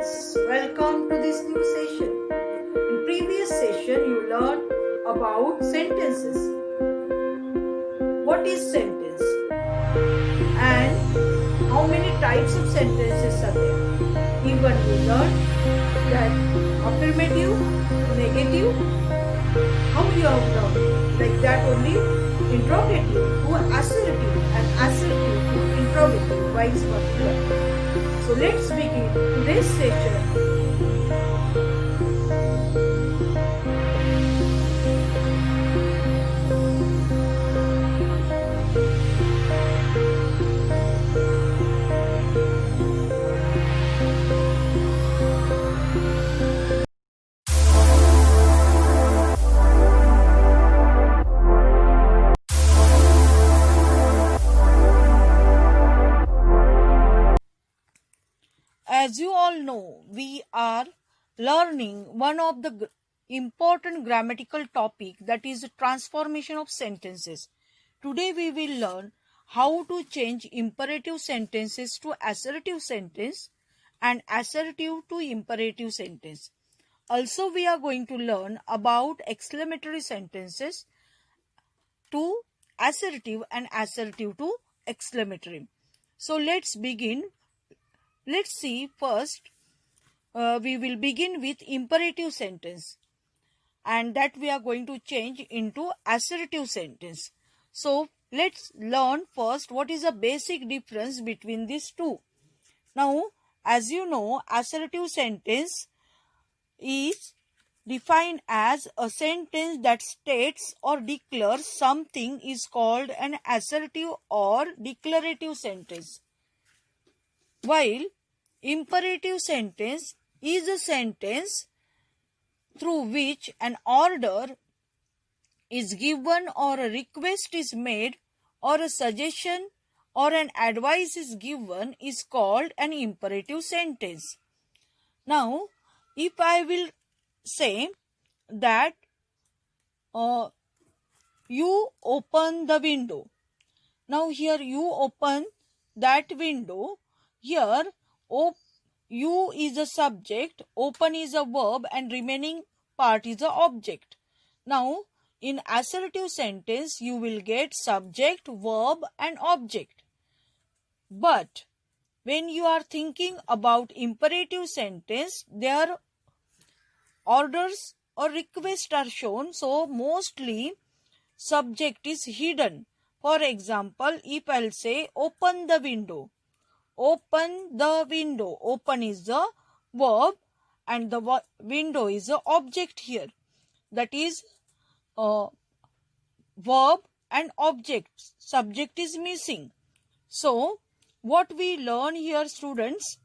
students, welcome to this new session. In previous session you learned about sentences. What is sentence and how many types of sentences are there? Even you learned that affirmative, negative, how you have learned like that only interrogative to assertive and assertive to interrogative, vice versa. So let's begin today's session. As you all know, we are learning one of the important grammatical topic, that is transformation of sentences. Today we will learn how to change imperative sentences to assertive sentence and assertive to imperative sentence. Also we are going to learn about exclamatory sentences to assertive and assertive to exclamatory. So let's begin. Let's see first. We will begin with imperative sentence, and that we are going to change into assertive sentence. So let's learn first what is the basic difference between these two. Now, as you know, assertive sentence is defined as a sentence that states or declares something is called an assertive or declarative sentence, while imperative sentence is a sentence through which an order is given or a request is made or a suggestion or an advice is given is called an imperative sentence. Now, if I will say that you open the window. Now here you open that window. Here you is a subject, open is a verb, and remaining part is a object. Now in assertive sentence you will get subject, verb and object. But when you are thinking about imperative sentence, their orders or requests are shown, so mostly subject is hidden. For example, if I'll say open the window. Open the window. Open is the verb and the window is the object here. That is verb and object. Subject is missing. So what we learn here, students,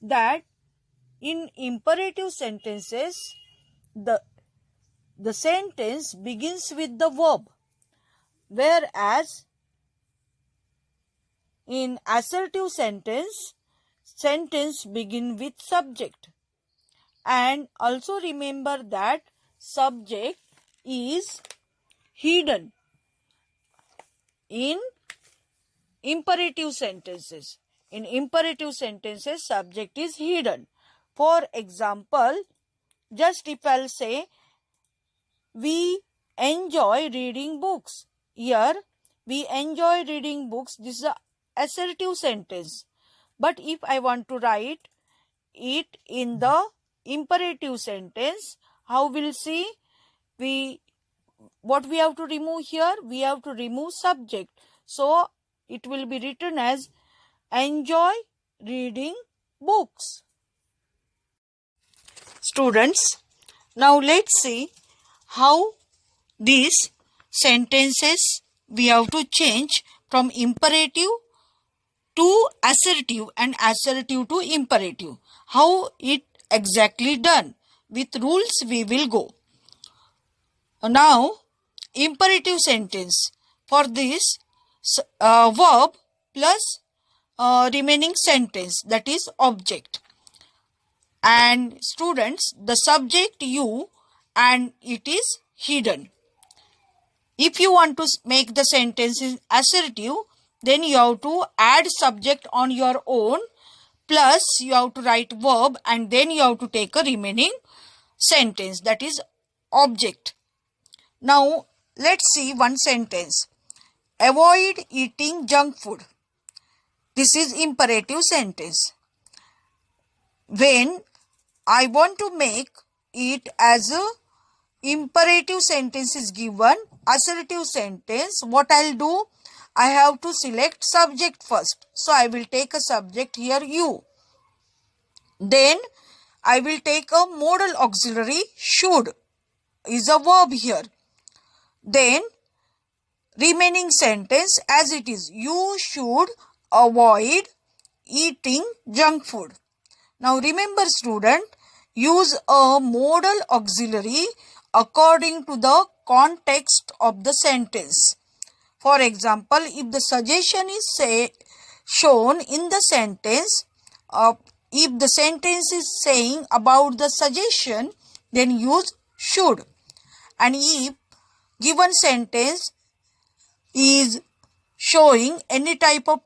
that in imperative sentences the sentence begins with the verb, whereas in assertive sentence begin with subject. And also remember that subject is hidden in imperative sentences. In imperative sentences, subject is hidden. For example, just if I'll say, we enjoy reading books. Here, we enjoy reading books. This is an assertive sentence. But if I want to write it in the imperative sentence, how we'll see? What we have to remove here? We have to remove subject. So, it will be written as enjoy reading books. Students, now let's see how these sentences we have to change from imperative to assertive and assertive to imperative. How it exactly done? With rules we will go. Now, imperative sentence. For this, verb plus remaining sentence, that is object. And students, the subject you and it is hidden. If you want to make the sentence assertive, then you have to add subject on your own plus you have to write verb and then you have to take a remaining sentence, that is object. Now let's see one sentence. Avoid eating junk food. This is imperative sentence. When I want to make it as a imperative sentence is given, assertive sentence, what I'll do, I have to select subject first. So I will take a subject here, you. Then I will take a modal auxiliary, should is a verb here. Then remaining sentence as it is, you should avoid eating junk food. Now remember student, use a modal auxiliary according to the context of the sentence. For example, if the suggestion is shown in the sentence, if the sentence is saying about the suggestion, then use should. And if given sentence is showing any type of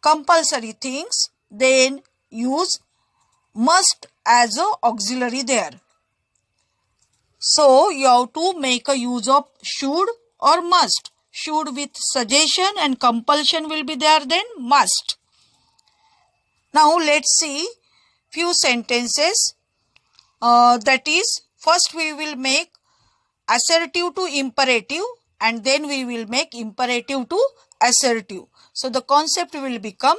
compulsory things, then use must as a auxiliary there. So you have to make a use of should or must. Should with suggestion and compulsion will be there, then must. Now let's see few sentences. That is, first we will make assertive to imperative and then we will make imperative to assertive. So the concept will become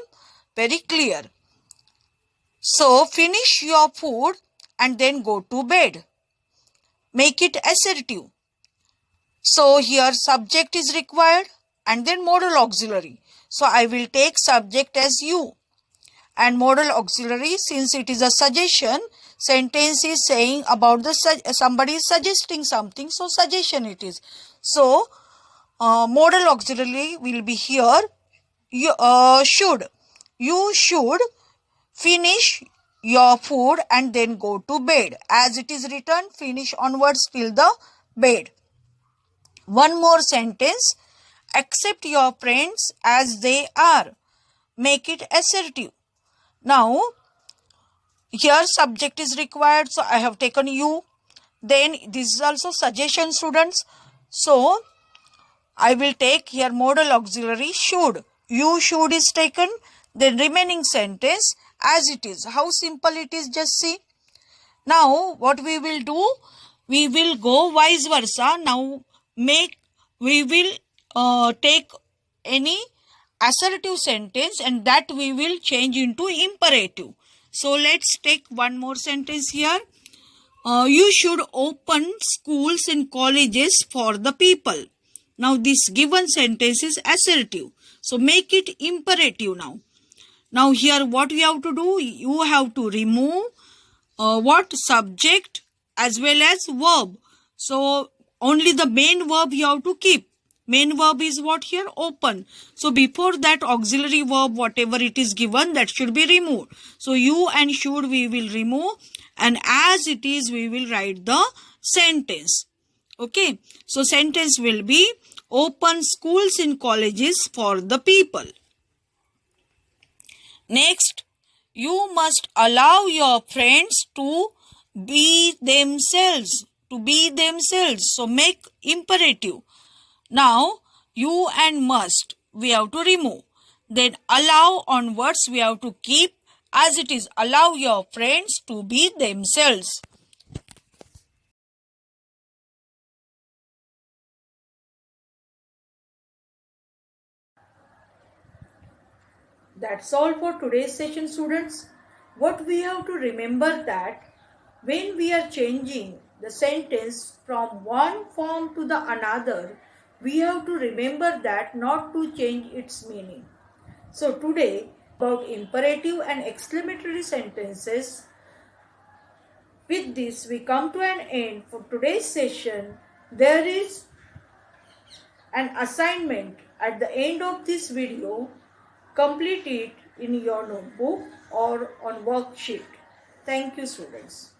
very clear. So finish your food and then go to bed. Make it assertive. So here subject is required and then modal auxiliary. So I will take subject as you and modal auxiliary, since it is a suggestion, sentence is saying about the somebody is suggesting something, so suggestion it is. So modal auxiliary will be here, should. You should finish your food and then go to bed. As it is written, finish onwards till the bed. One more sentence. Accept your friends as they are. Make it assertive. Now, here subject is required, so I have taken you. Then this is also suggestion, students. So, I will take here modal auxiliary should. You should is taken. Then remaining sentence as it is. How simple it is, just see. Now, what we will do, we will go vice versa. Now, we will take any assertive sentence and that we will change into imperative. So, let's take one more sentence here. You should open schools and colleges for the people. Now, this given sentence is assertive. So, make it imperative now. Now, here what we have to do, you have to remove what subject as well as verb. So, only the main verb you have to keep. Main verb is what here? Open. So, before that auxiliary verb, whatever it is given, that should be removed. So, you and should we will remove and as it is we will write the sentence. Okay. So, sentence will be open schools and colleges for the people. Next, you must allow your friends to be themselves. So, make imperative. Now, you and must we have to remove. Then allow onwards we have to keep as it is. Allow your friends to be themselves. That's all for today's session, students. What we have to remember that when we are changing the sentence from one form to the another, we have to remember that not to change its meaning. So today about imperative and exclamatory sentences. With this we come to an end for today's session. There is an assignment at the end of this video. Complete it in your notebook or on worksheet. Thank you, students.